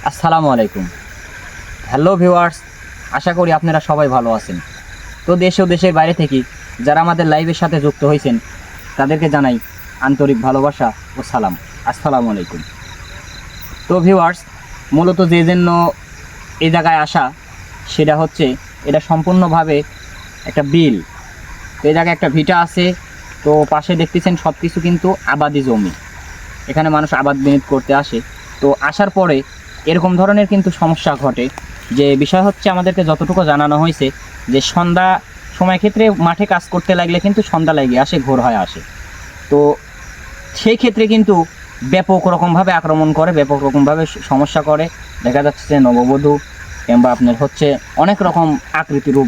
আসসালামু আলাইকুম। Hello viewers, আশা করি আপনারা সবাই ভালো আছেন। তো দেশ ও দেশের বাইরে থেকে যারা আমাদের লাইভের সাথে যুক্ত হয়েছেন তাদেরকে জানাই আন্তরিক ভালোবাসা ও সালাম। আসসালামু আলাইকুম। তো ভিউয়ার্স, মূলত যে জন্য এই জায়গায় আসা সেটা হচ্ছে এটা সম্পূর্ণভাবে একটা বিল। তো এই জায়গায় একটা ভিটা আছে, তো পাশে দেখতেছেন সব কিছু কিন্তু আবাদি জমি। এখানে মানুষ আবাদ বিনিয়োগ করতে আসে। তো আসার পরে এরকম ধরনের কিন্তু সমস্যা ঘটে। যে বিষয় হচ্ছে আমাদেরকে যতটুকু জানানো হয়েছে যে সন্ধ্যা সময় ক্ষেত্রে মাঠে কাজ করতে লাগলে কিন্তু সন্ধ্যা লাগে আসে, ঘোর হয়ে আসে। তো সেই ক্ষেত্রে কিন্তু ব্যাপক রকমভাবে আক্রমণ করে, ব্যাপক রকমভাবে সমস্যা করে। দেখা যাচ্ছে যে নববধূ কিংবা আপনার হচ্ছে অনেক রকম আকৃতি রূপ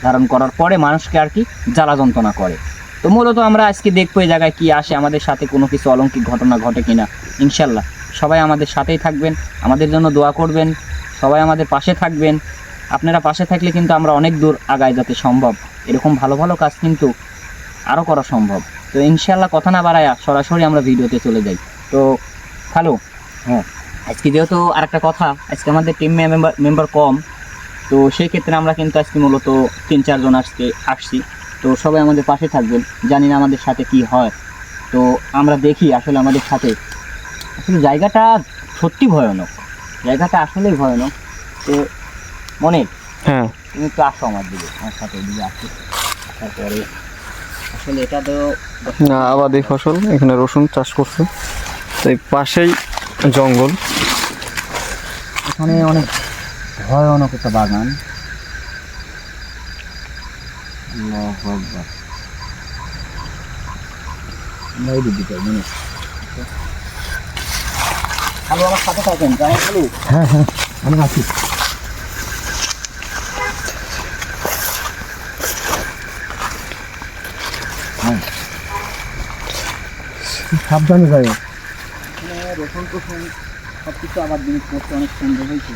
ধারণ করার পরে মানুষকে আর কি জ্বালা যন্ত্রণা করে। তো মূলত আমরা আজকে দেখবো এই জায়গায় কী আসে, আমাদের সাথে কোনো কিছু অলৌকিক ঘটনা ঘটে কিনা। ইনশাল্লাহ সবাই আমাদের সাথেই থাকবেন, আমাদের জন্য দোয়া করবেন, সবাই আমাদের পাশে থাকবেন। আপনারা পাশে থাকলে কিন্তু আমরা অনেক দূর আগায় যেতে সম্ভব। এরকম ভালো ভালো কাজ কিন্তু আরও করা সম্ভব। তো ইনশাল্লাহ কথা না বাড়ায়া সরাসরি আমরা ভিডিওতে চলে যাই। তো হ্যালো, আজকে যেহেতু আরেকটা কথা, আজকে আমাদের টিম মেম্বার কম, তো সেই ক্ষেত্রে আমরা কিন্তু আজকে মূলত 3-4 জন আসছি। তো সবাই আমাদের পাশে থাকবেন। জানি না আমাদের সাথে কি হয়, তো আমরা দেখি আসলে আমাদের সাথে আসলে জায়গাটা সত্যি ভয়ানক, জায়গাটা আসলেই ভয়ানক। তো মনে তুমি একটু আসো আমার দিকে, আমার সাথে এদিকে আসি। তারপরে আসলে এটা তো আবাদি ফসল, এখানে রসুন চাষ করছে, তো এই পাশেই জঙ্গল। এখানে অনেক ভয়ানক একটা বাগান। হ্যালো, আমার সাথে থাকেন। হ্যাঁ, আমি আছি। সাবধানে যাই। রসুন টসুন সব কিছু আবার জিনিস করতে অনেক সুন্দর হয়েছে,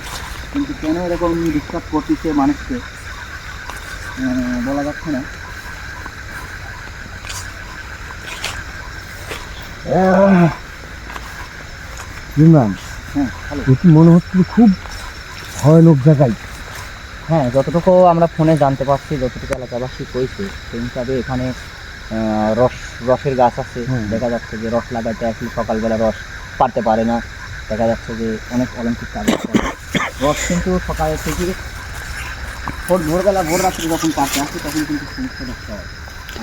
কিন্তু কেন এরকম ডিস্টার্ব করতেছে মানুষকে বলা যাচ্ছে না। মনে হচ্ছে খুব ভয়ানক জায়গায়। হ্যাঁ, যতটুকু আমরা ফোনে জানতে পারছি, যতটুকু এলাকাবাসী কইছে সেই হিসাবে এখানে রসের গাছ আছে। দেখা যাচ্ছে যে রস লাগাইতে আসলে সকালবেলা রস পারতে পারে না। দেখা যাচ্ছে যে অনেক অলৌকিক কাজ করে। রস কিন্তু সকালের থেকে ভোরবেলা ভোর রাত্রে যখন পারতে আসে তখন কিন্তু সমস্যা দেখতে হয়,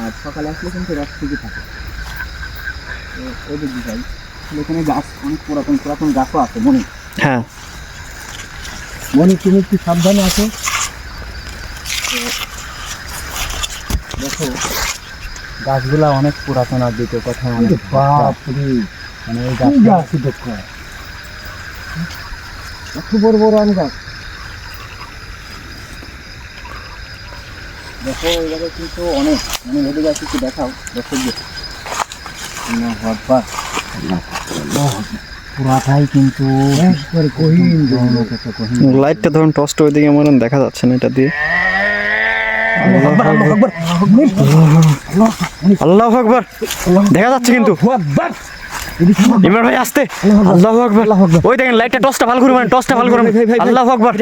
আর সকালে আসলে কিন্তু রস ঠিকই থাকে। তো ওই দিক যাই, এখানে গাছ অনেক পুরাতন গাছও আছে। মনে তুমি একটু সাবধানে আছো। দেখো গাছগুলা অনেক পুরাতন, আর দ্বিতীয় কথা মানে এই গাছ দেখো এত বড় বড় আম গাছ। দেখো এই জায়গায় কিন্তু অনেক হেঁটে গাছ একটু দেখাও দর্শকদের। পুরাটাই কিন্তু লাইটটা ধরুন টর্চটা ওইদিকে আমার দেখা যাচ্ছে না, এটা দিয়ে। আল্লাহু আকবার দেখা যাচ্ছে কিন্তু। ইমরান ভাই আসতে, আল্লাহু আকবার। ওই দেখেন লাইটটা, টর্চটা ভালো করে, টর্চটা ভালো করে। আল্লাহু আকবার।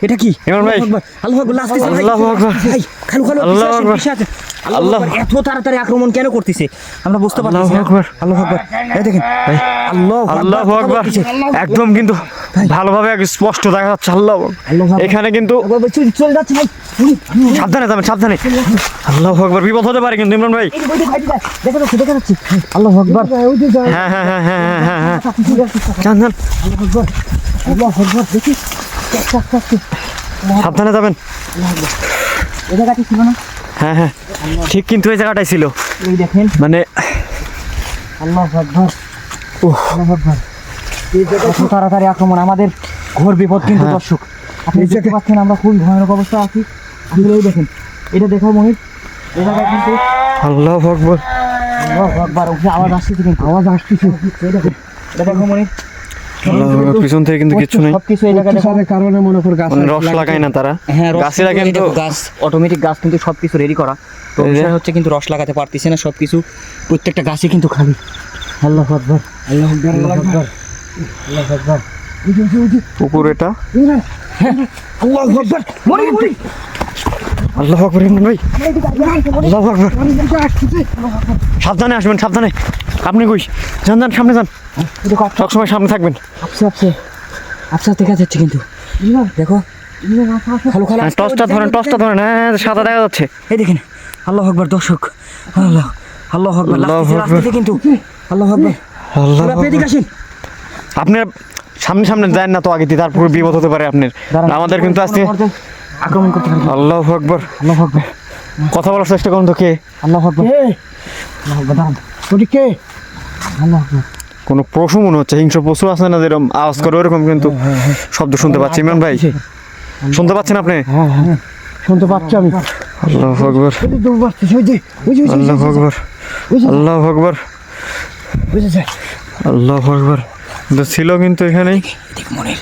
এটা কি ইমরান ভাই? আল্লাহু আকবার। আল্লাহু আকবার। আল্লাহু আকবার। আল্লাহ, এত তাড়াতাড়ি আক্রমণ কেন করতেছে আমরা বুঝতে পারছি না। আল্লাহু আকবার। আল্লাহু আকবার। এই দেখেন আল্লাহু আকবার। একদম কিন্তু ভালোভাবে স্পষ্ট দেখা যাচ্ছে। আল্লাহু আকবার। এখানে কিন্তু চলে যাচ্ছে ভাই, সাবধানে যাবেন, সাবধানে। আল্লাহু আকবার, বিপদ হতে পারে কিন্তু ইমরান ভাই। দেখা যাচ্ছে। আল্লাহু আকবার। হ্যাঁ হ্যাঁ হ্যাঁ হ্যাঁ হ্যাঁ হ্যাঁ, যান যান, আল্লাহু আকবার। দেখি সাবধানে যাবেন। এই জায়গাটি ছিল না? হ্যাঁ হ্যাঁ ঠিক, কিন্তু এই জায়গাটাই ছিল। এই দেখেন, মানে আল্লাহু আকবার। আল্লাহু আকবার। এই জায়গাটা তাড়াতাড়ি আক্রমণ, আমাদের ঘোর বিপদ কিন্তু। দর্শক আপনি দেখতে পাচ্ছেন আমরা খুব ভয়ানক অবস্থা আছি। আসলে এই দেখেন, এটা দেখো মনির, এই জায়গায় কিন্তু আল্লাহু আকবার। আল্লাহু আকবার। ওখানে আওয়াজ আসতেছে, কিন্তু আওয়াজ আসতেছে। এই দেখেন, এটা দেখো মনির, পিছন থেকে কিন্তু কিছু নেই। সবকিছু এই জায়গায় কারণে মনে কর গাছ রস লাগায় না তারা। হ্যাঁ, গাছেরা কিন্তু গাছ অটোমেটিক গাছ কিন্তু সবকিছু রেডি করা। তো বিষয় হচ্ছে কিন্তু রস লাগাতে পারতেছে না, সবকিছু প্রত্যেকটা গাছে কিন্তু খালি। আল্লাহু আকবার। আল্লাহু আকবার। আল্লাহু আকবার ওই পুকুর এটা। ইমরান আল্লাহু আকবার মরি মরি আল্লাহ আকবার ইমরান ভাই, আল্লাহ আকবার। আসছে সাবধানে আসবেন, সাবধানে। আপনি কই যান, যান সামনে যান, সবসময় সামনে থাকবেন। আপসে আপসে আপসে দেখা যাচ্ছে কিন্তু দেখো খালো খালো হ্যাঁ, টর্চটা ধরেন, টর্চটা ধরেন। হ্যাঁ, সাদা দেখা যাচ্ছে। এই দেখেন আল্লাহু আকবার দর্শক আল্লাহ আল্লাহু আকবার আল্লাহু লাগতেছে আকবার। রাস্তাতে কিন্তু আল্লাহু আকবার আল্লাহ আপনি এদিকে আসেন আপনার সামনে সামনে যায় না তো আগে দিয়ে, তারপর বিপদ হতে পারে আপনার। আমাদের কিন্তু আজকে আক্রমণ করতে পারবে আল্লাহু আকবার। আল্লাহু আকবার কথা বলার চেষ্টা করুন তো, কে? আল্লাহু আকবার আল্লাহু আকবার দাঁড়ান ওটি কে আল্লাহু আকবার কোনো পশু মনে হচ্ছে, হিংস্র পশু আছে না যেরকম আওয়াজ করে, ওরকম কিন্তু শব্দ শুনতে পাচ্ছি। ইমরান ভাই শুনতে পাচ্ছেন আপনি? হ্যাঁ হ্যাঁ শুনতে পাচ্ছি আমি আল্লাহু আকবার, ওই যে দৌড় মারতেছে ওই যে আল্লাহু আকবার, আল্লাহু আকবার, বুঝেছে আল্লাহু আকবার। তো ছিল কিন্তু এখানেই। দেখ মনির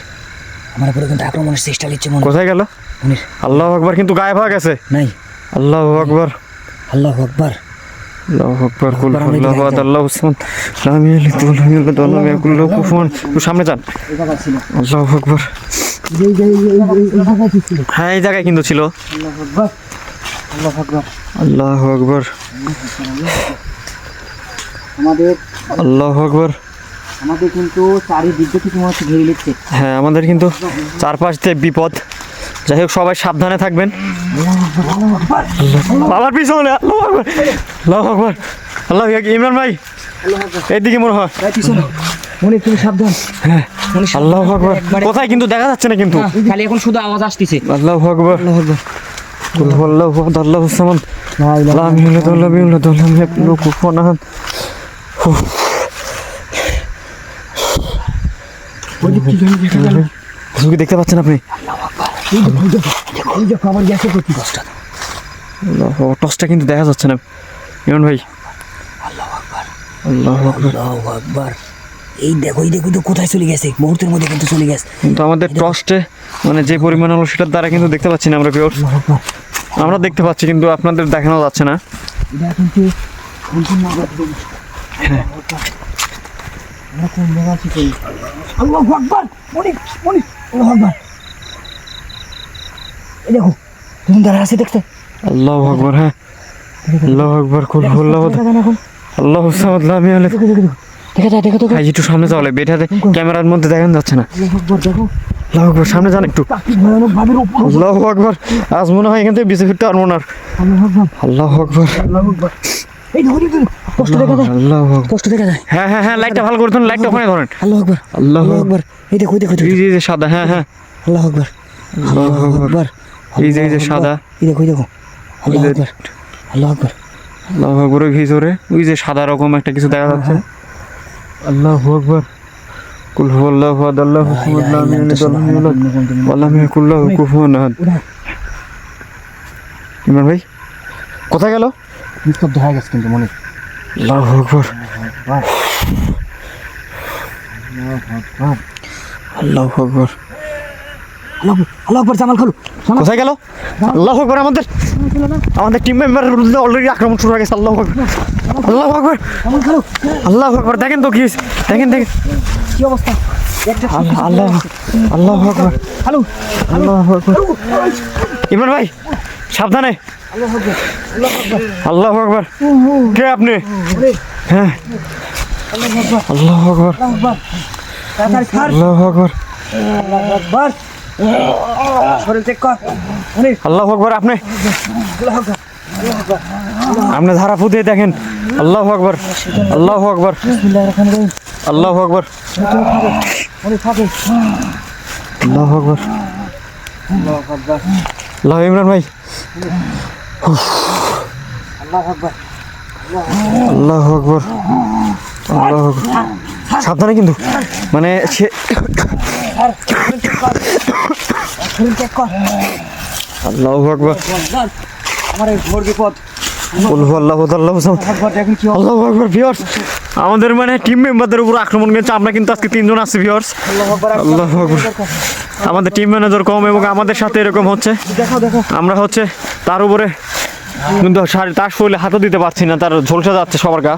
আমার উপরে কিন্তু আক্রমণের চেষ্টা নিচ্ছে মনির কোথায় গেল? মনির আল্লাহু আকবার কিন্তু গায়েব হয়ে গেছে। নাই আল্লাহু আকবার, আল্লাহু আকবার আল্লাহু আকবার, কুল আকবার, আমরা আল্লাহু এদিকে আহাদ, আল্লাহু সামাদ, লাম ইয়ালিদ ওয়া লাম ইউলাদ ওয়া লাম ইয়াকুল লাহু কুফুয়ান। একটু সামনে যান। এই জায়গা ছিল আল্লাহু আকবার। এই জায়গায় ছিল হ্যাঁ, এই জায়গায় কিন্তু ছিল। আল্লাহু আকবার আল্লাহু আকবার আল্লাহু আকবার, আমাদের আল্লাহু আকবার। আমাদের কিন্তু চারিদিক থেকে মনে হচ্ছে ঘিরে নিচ্ছে হ্যাঁ, আমাদের কিন্তু চারপাশ দিয়ে বিপদ। যাই হোক, সবাই সাবধানে থাকবেন। আমার পিছনে আল্লাহু আকবার, আল্লাহু আকবার, আল্লাহু আকবার। ইমরান ভাই এইদিকে মনে হয়। মনির তুমি সাবধান হ্যাঁ, মনির সাবধান। আল্লাহু আকবার। কোথায় কিন্তু দেখা যাচ্ছে না কিন্তু। না, খালি এখন শুধু আওয়াজ আসতেছে আল্লাহু আকবার, আল্লাহু আকবার কুল আল্লাহু আহাদ, আল্লাহু সামাদ, লাম ইয়ালিদ ওয়া লাম ইউলাদ ওয়া লাম ইয়াকুল লাহু কুফুয়ান আহাদ। ওই যে কি জানি দেখা গেল কিছু কি দেখতে পাচ্ছেন আপনি? এই যে খাবার গ্যাসে করতে কষ্ট আল্লাহু, টর্চটা কিন্তু দেখা যাচ্ছে না ইমরান ভাই। আল্লাহু আকবার আল্লাহু আকবার। আল্লাহু আকবার এই দেখো তো কোথায় চলে গেছে মুহূর্তের মধ্যে কিন্তু চলে গেছে কিন্তু আমাদের টর্চে মানে যে পরিমাণ হলো সেটার দ্বারা কিন্তু দেখতে পাচ্ছি না আমরা ভিউয়ার্স। আমরা দেখতে পাচ্ছি কিন্তু আপনাদের দেখানো যাচ্ছে না। এটা কিন্তু সম্পূর্ণ আলাদা জিনিস। আমরা কোন জায়গা আছি কই আল্লাহু আকবার মনির মনির আল্লাহু আকবার এই দেখো তুমি দাঁড়া আছে দেখতে আল্লাহু আকবার। হ্যাঁ, আল্লাহু আকবার, কুল আল্লাহু আহাদ, এখন আল্লাহু সামাদ, লাম ইয়ালিদ। দেখো তো ভাই একটু সামনে যাওয়ালে বেটাতে ক্যামেরার মধ্যে দেখানো যাচ্ছে না। আল্লাহু আকবার দেখো আল্লাহু আকবার, সামনে যান একটু। কি ভয়ানক ভাবে উপর আল্লাহু আকবার। আজ মনে হয় এখান থেকে বেঁচে ফিরতে পারবো না। আল্লাহু আকবার আল্লাহু আকবার, আল্লাহু আকবার এই ধরি কষ্ট দেখা যায় আল্লাহু আকবার। কষ্ট দেখা যায় হ্যাঁ হ্যাঁ হ্যাঁ, লাইটটা ভালো করে ধরুন, লাইটটা ওখানে ধরেন। আল্লাহু আকবার আল্লাহু আল্লাহু আকবার এই দেখো এই যে সাদা, হ্যাঁ হ্যাঁ, আল্লাহু আকবার আল্লাহু আকবার। এই যে সাদা, এই দেখো আল্লাহু যে- আকবার আল্লাহু আকবার আল্লাহু আকবার। ওই ভিতরে ওই যে সাদা রকম একটা কিছু দেখা যাচ্ছে। আল্লাহু আকবার, কুল আল্লাহু আহাদ, আল্লাহু সামাদ, লাম ইয়ালিদ ওয়া লাম ইউলাদ ওয়া লাম ইয়াকুল লাহু কুফুয়ান আহাদ। ইমরান ভাই কোথায় গেল? নিস্তব্ধ হয়ে গেছে কিন্তু মনির আল্লাহু আকবার, আল্লাহু আকবার। আল্লাহু আকবার জামাল খালু কোথায় গেল? আল্লাহু আকবার। আমাদের টিম মেম্বার অলরেডি আক্রমণ শুরু হয়ে গেছে। আল্লাহু আকবার, আল্লাহু আকবার, জামাল খালু আল্লাহু আকবার। দেখেন তো কি হয়েছে, দেখেন দেখেন। কি অবস্থা আল্লাহ, আল্লাহু আকবার, খালু আল্লাহু আকবার। ইমরান ভাই সাবধানে। আল্লাহু আকবার। কে আপনি? হ্যাঁ, আল্লাহু আকবার, তাড়াতাড়ি ছাড় আল্লাহু আকবার, আল্লাহু আকবার শরীর চেক কর মনির আল্লাহু আকবার। আপনি আল্লাহু আকবার আপনি ধারা ফুটিয়ে দেখেন। আল্লাহু আকবার, আল্লাহু আকবার, বিসমিল্লাহির রহমানির রহিম আল্লাহু আকবার, মনির থাকে আল্লাহু আকবার। আল্লাহু আকবার আল্লাহ, ইমরান ভাই আল্লাহু আকবার আল্লাহু আকবার, আল্লাহু আকবার। সাবধানে কিন্তু মানে সে শরীর চেক কর আল্লাহু আকবার, আমার এই ঘোর বিপদ বলবো আল্লাহু আল্লাহু সামাদ, আকবার দেখুন কি আল্লাহু আকবার। ভিউয়ার্স আমাদের মানে টিম মেম্বারদের উপর আক্রমণ করেছে। আমরা কিন্তু আজকে 3 জন আছি ভিউয়ার্স। আল্লাহু আকবার। আমাদের টিম ম্যানেজার কম এবং আমাদের সাথে এরকম হচ্ছে। দেখো আমরা হচ্ছে তার উপরে কিন্তু তার শরীরে হাতও দিতে পারছি না, তার ঝলসে যাচ্ছে সবার গা।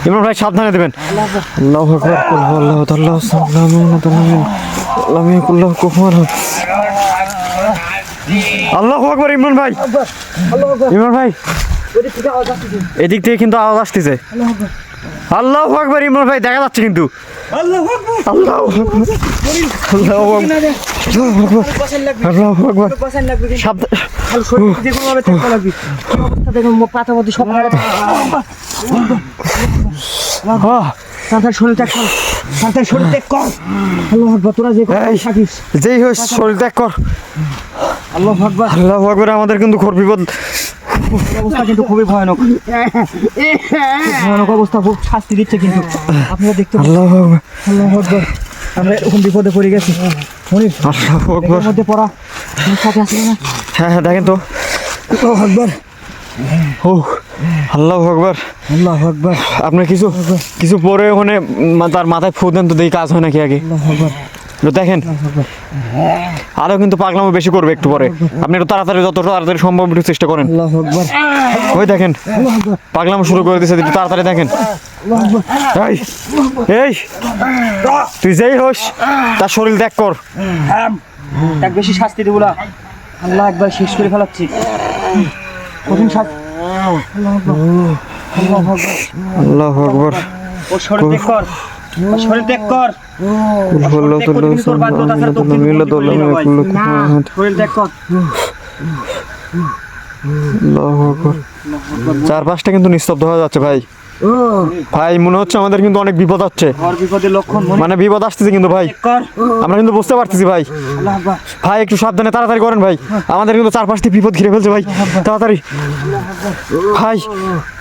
ইমরান ভাই সাবধানে দেবেন। আল্লাহু আকবার, আল্লাহু তাআলা সাল্লাল্লাহু আলাইহি ওয়াসাল্লাম। আল্লাহু আকবার। ইমরান ভাই, ইমরান ভাই এদিক থেকে কিন্তু আওয়াজ আসতেছে। আল্লাহু আকবার। ইমরান ভাই দেখা যাচ্ছে কিন্তু। আল্লাহু আকবার, আল্লাহু আকবার, আল্লাহু আকবার, আল্লাহু আকবার। সাবধান, যেই হোক শরীর ত্যাগ কর। আল্লাহু আকবার। আল্লাহু আকবার। আমাদের কিন্তু ঘোর বিপদ। অবস্থা কিন্তু খুবই ভয়ানক, ভয়ানক অবস্থা, খুব শাস্তি দিচ্ছে কিন্তু আপনারা দেখতে। আল্লাহু আকবার, আল্লাহু আকবার। আমরা এরকম বিপদে পড়ে গেছি। মনির, আল্লাহু আকবার। এর মধ্যে পড়া তোমার সাথে আসলে না? হ্যাঁ হ্যাঁ, দেখেন তো। আল্লাহু আকবার, ও আল্লাহু আকবার, আল্লাহু আকবার। আপনি কিছু কিছু পরে ওখানে তার মাথায় ফু দেন তো, দেখি কাজ হয় নাকি আগে। আল্লাহু আকবার, একটু দেখেন, আরো কিন্তু পাগলামো বেশি করবে একটু পরে। আপনি একটু তাড়াতাড়ি, যত তাড়াতাড়ি সম্ভব একটু চেষ্টা করেন। আল্লাহু আকবার, ওই দেখেন পাগলামো শুরু করে দিয়েছে, একটু তাড়াতাড়ি দেখেন। এই এই তুই যেই হোস তার শরীর ত্যাগ কর। এক বেশি শাস্তি দেবো না, আল্লাহ একবার শেষ করে ফেলাচ্ছি। কঠিন শাস্তি। আল্লাহু আকবার, আল্লাহু আকবার। আল্লাহু আকবার। ওর শরীর ত্যাগ কর, ওর শরীর ত্যাগ কর। আল্লাহু তোর বাধ্যতা ছাড়া তোর কিন্তু মুক্তি পেলি না ভাই। শরীর ত্যাগ কর। আকবার। চারপাশটা কিন্তু নিস্তব্ধ হয়ে যাচ্ছে ভাই। ভাই মনে হচ্ছে আমাদের কিন্তু অনেক বিপদ হচ্ছে, ঘর বিপদের লক্ষণ। মানে বিপদ আসতেছে কিন্তু ভাই, কর। আমরা কিন্তু বুঝতে পারতেছি ভাই। আল্লাহু আকবার। ভাই একটু সাবধানে তাড়াতাড়ি করেন ভাই, আমাদের কিন্তু চারপাশ থেকে বিপদ ঘিরে ফেলছে ভাই। তাড়াতাড়ি ভাই,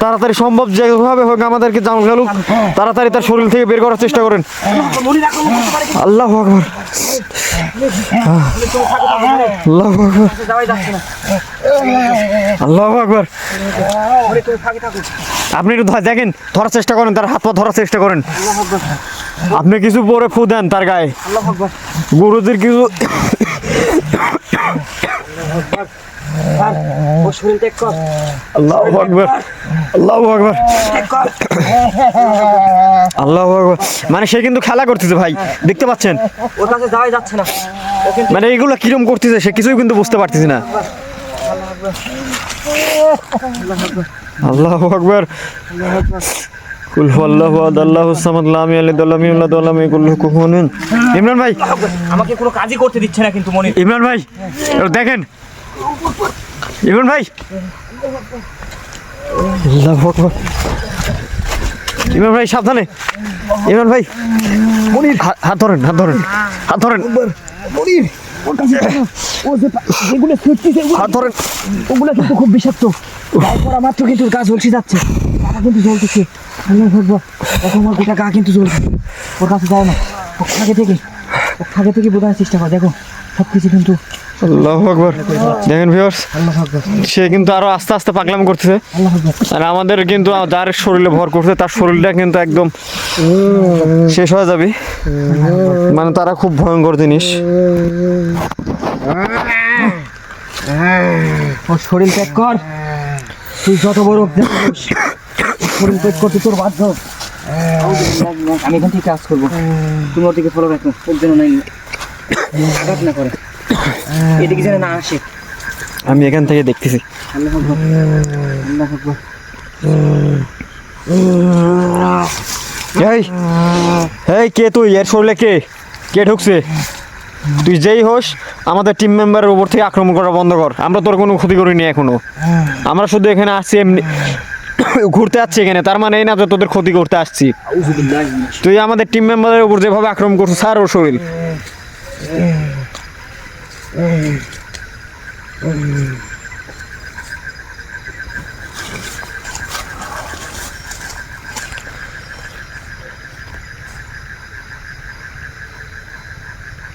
তাড়াতাড়ি সম্ভব যেভাবে হোক আমাদেরকে জান গেল, তাড়াতাড়ি তার শরীর থেকে বের করার চেষ্টা করেন। আল্লাহু আকবার, আল্লাহু আকবার, আল্লাহু আকবার। আপনি একটু দেখেন, ধরার চেষ্টা করেন, তার হাত পা ধরার চেষ্টা করেন। আপনি কিছু পরে ফু দেন তার গায়ে। গুরুজির কিছু আল্লাহু আকবার, আল্লাহু আকবার, আল্লাহু আকবার। মানে সে কিন্তু খেলা করতেছে ভাই, দেখতে পাচ্ছেন? ওর কাছে যাওয়াই যাচ্ছে না। মানে এইগুলো কিরম করতেছে সে কিছুই কিন্তু বুঝতে পারতেছি না। আল্লাহু আকবার। কুল হুয়াল্লাহু আহাদ আল্লাহুস সামাদ লাম ইয়ালিদ ওয়া লাম ইউলাদ ওয়া লাম ইয়াকুল লাহু কুফুওয়ান। ইমরান ভাই আমাকে কোনো কাজই করতে দিচ্ছে না কিন্তু মনির। ইমরান ভাই একটু দেখেন। ইমরান ভাই, আল্লাহু আকবার। ইমরান ভাই সাবধানে। ইমরান ভাই, মনির হাত ধরেন, হাত ধরেন, হাত ধরেন। মনির, ওর কাছে ও যে যেগুলো ছুটতেছে হাত ধরেন। ওগুলো কিন্তু খুব বিষাক্ত। গায়ে পড়া মাত্র কিন্তু গা ঝলসে যাচ্ছে, গা কিন্তু জ্বলতেছে। আল্লাহু আকবার। এখন আমার গোটা গা কিন্তু জ্বলছে। ওর কাছে যায় না, ওর আগে থেকে বোঝানোর চেষ্টা কর। দেখো সব কিছু কিন্তু। আল্লাহু আকবার। দেখেন ভিউয়ার্স, আল্লাহু আকবার, সে কিন্তু আরো আস্তে আস্তে পাগলাম করতেছে। আল্লাহু আকবার। আর আমাদের কিন্তু যার শরীরে ভর করছে তার শরীরটা কিন্তু একদম শেষ হয়ে যাবে। মানে তারা খুব ভয়ঙ্কর জিনিস। ওর শরীর ত্যাগ কর। তুই যত বড় শরীর ত্যাগ করতে তোর বাধ্য। আমি এখান থেকে কাজ করবো, তুমি ওর দিকে ফলো রাখো, ওর জন্য নাই আঘাত না করে, এদিকে যেন না আসে। আমি এখান থেকে দেখতেছি। আল্লাহু আকবার, আল্লাহু আকবার। এই এই কে তুই? এর শরীরে কে কে ঢুকছে? তুই যেই হোস আমাদের টিম মেম্বারের উপর থেকে আক্রমণ করা বন্ধ কর। আমরা তোর কোনো ক্ষতি করিনি এখনো, আমরা শুধু এখানে আসছি এমনি ঘুরতে আসছি এখানে, তার মানে এই না যে তোদের ক্ষতি করতে আসছি। তুই আমাদের টিম মেম্বারের উপর যেভাবে আক্রমণ করছিস স্যার ওর শরীর।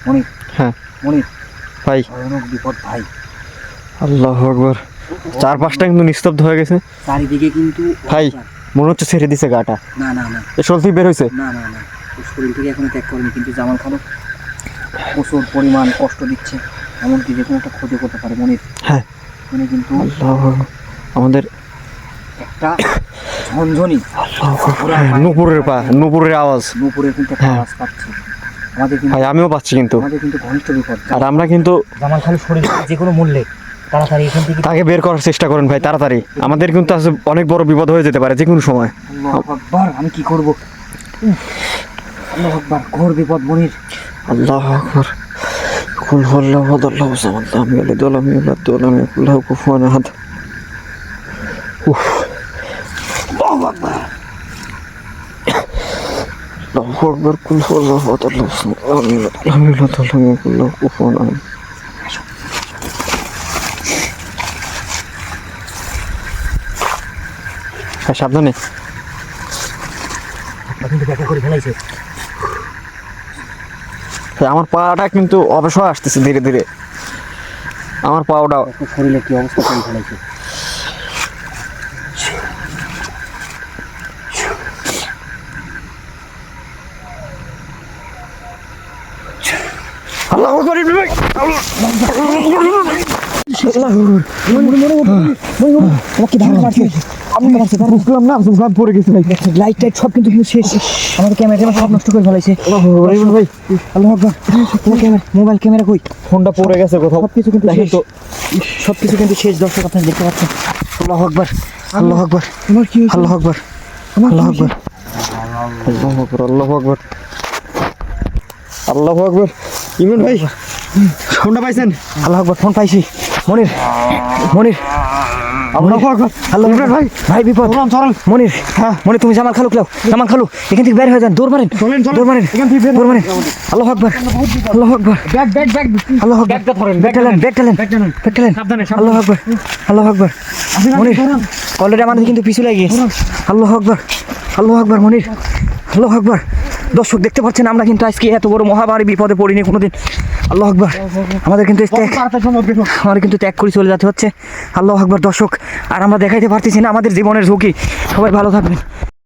মনির, হ্যাঁ মনির, ভাই, ভয়ানক বিপদ ভাই। আল্লাহু আকবার। চারপাশটা কিন্তু নিস্তব্ধ হয়ে গেছে চারিদিকে কিন্তু ভাই। মনে হচ্ছে ছেড়ে দিছে গাটা। না না না এ শরীর থেকে বের হয়েছে। না না না, ওর শরীর থেকে এখনো ত্যাগ করেনি, কিন্তু জামাল খানও প্রচুর পরিমাণ কষ্ট দিচ্ছে, এমনকি যে কোনো একটা ক্ষতি করতে পারে মনির। হ্যাঁ, উনি কিন্তু আল্লাহু আকবার। আমাদের একটা ঝনঝনি নূপুরের আওয়াজ। নূপুরের কিন্তু একটা আওয়াজ পাচ্ছি। আমাদের কিন্তু ভাই আমিও পাচ্ছি কিন্তু। ঘনিষ্ঠ বিপদ। আর আমরা কিন্তু জামাল খালু শরীর যে কোনো মূল্যে তাড়াতাড়ি এখান থেকে তাকে বের করার চেষ্টা করেন ভাই তাড়াতাড়ি। আমাদের কিন্তু আজ অনেক বড় বিপদ হয়ে যেতে পারে যে কোনো সময়। আল্লাহু আকবার, আমি কি করব? আল্লাহু আকবার, ঘোর বিপদ মনির। আল্লাহু আকবার। কুল হুয়াল্লাহু আহাদ আল্লাহু সামাদ লাম ইয়ালিদ ওয়া লাম ইউলাদ ওয়া লাম ইয়াকুল লাহু কুফুয়ান আহাদ। উফ, আল্লাহু আকবার। আল্লাহু আকবার। কুল হুয়াল্লাহু আহাদ আল্লাহু সামাদ লাম ইয়ালিদ ওয়া লাম ইউলাদ ওয়া লাম ইয়াকুল লাহু কুফুয়ান আহাদ। সাবধানে। কিন্তু ব্যাখ্যা করে ফেলাইছে। আমার পাটা কিন্তু অবশ্যই আসতেছে ধীরে ধীরে। আমার পাওটা শরীরে কি অবস্থা করে ফেলাইছে। আল্লাহু আকবার ইবনে ভাই। আমাকে ধাক্কা মারছে। আপনি মারছে, তার বুঝলাম না, সব পড়ে গেছে ভাই। লাইট টাইট সব কিন্তু শেষ। আমাদের ক্যামেরা সব নষ্ট করে ফেলাইছে। ইবনে ভাই আল্লাহু আকবার। তোমার ক্যামেরা, মোবাইল ক্যামেরা কই? ফোনটা পড়ে গেছে কোথাও। সবকিছু কিন্তু শেষ। সবকিছু কিন্তু শেষ। দর্শক আপনারা দেখতে পাচ্ছেন। আল্লাহু আকবার, আল্লাহু আকবার, আমার কি হয়েছে? আল্লাহু আকবার, আল্লাহু আকবার, আল্লাহু আকবার, আল্লাহু আকবার, আল্লাহু আকবার। ইমরান ভাই ফোনটা পাইছেন? আল্লাহু আকবার। ফোন পাইছি। মনির, মনির, আল্লাহু আকবার। আল্লাহ ইমরান ভাই ভাই বিপদ। চলেন। মনির, হ্যাঁ মনির, তুমি জামাল খালু জামাল খালু এখান থেকে বের হয়ে যান। দৌড় মারেন, চলেন, চলেন। দৌড় মারেন, এখান থেকে বের দৌড় মারেন। আল্লাহু আকবার, আল্লাহু আকবার, ব্যাগ ব্যাগ ব্যাগ আল্লাহু আকবার। ব্যাগটা ধরেন, ব্যাগ ঠেলেন, ব্যাগ ঠেলেন, ব্যাগ টানেন। ব্যাগ ঠেলেন। সাবধানে, সাবধানে। আল্লাহু আকবার, আল্লাহু আকবার। মনির অলরেডি আমাদের কিন্তু পিছু লেগে গেছে। আল্লাহু আকবার, আল্লাহু আকবার। মনির, আল্লাহু আকবার। দর্শক দেখতে পাচ্ছেন আমরা কিন্তু আজকে এত বড় মহামারী বিপদে পড়িনি কোনোদিন। আল্লাহু আকবার। আমাদের কিন্তু আমাদের কিন্তু ত্যাগ করে চলে যেতে হচ্ছে। আল্লাহু আকবার। দর্শক আর আমরা দেখাইতে পারতেছি না আমাদের জীবনের ঝুঁকি। সবাই ভালো থাকবেন।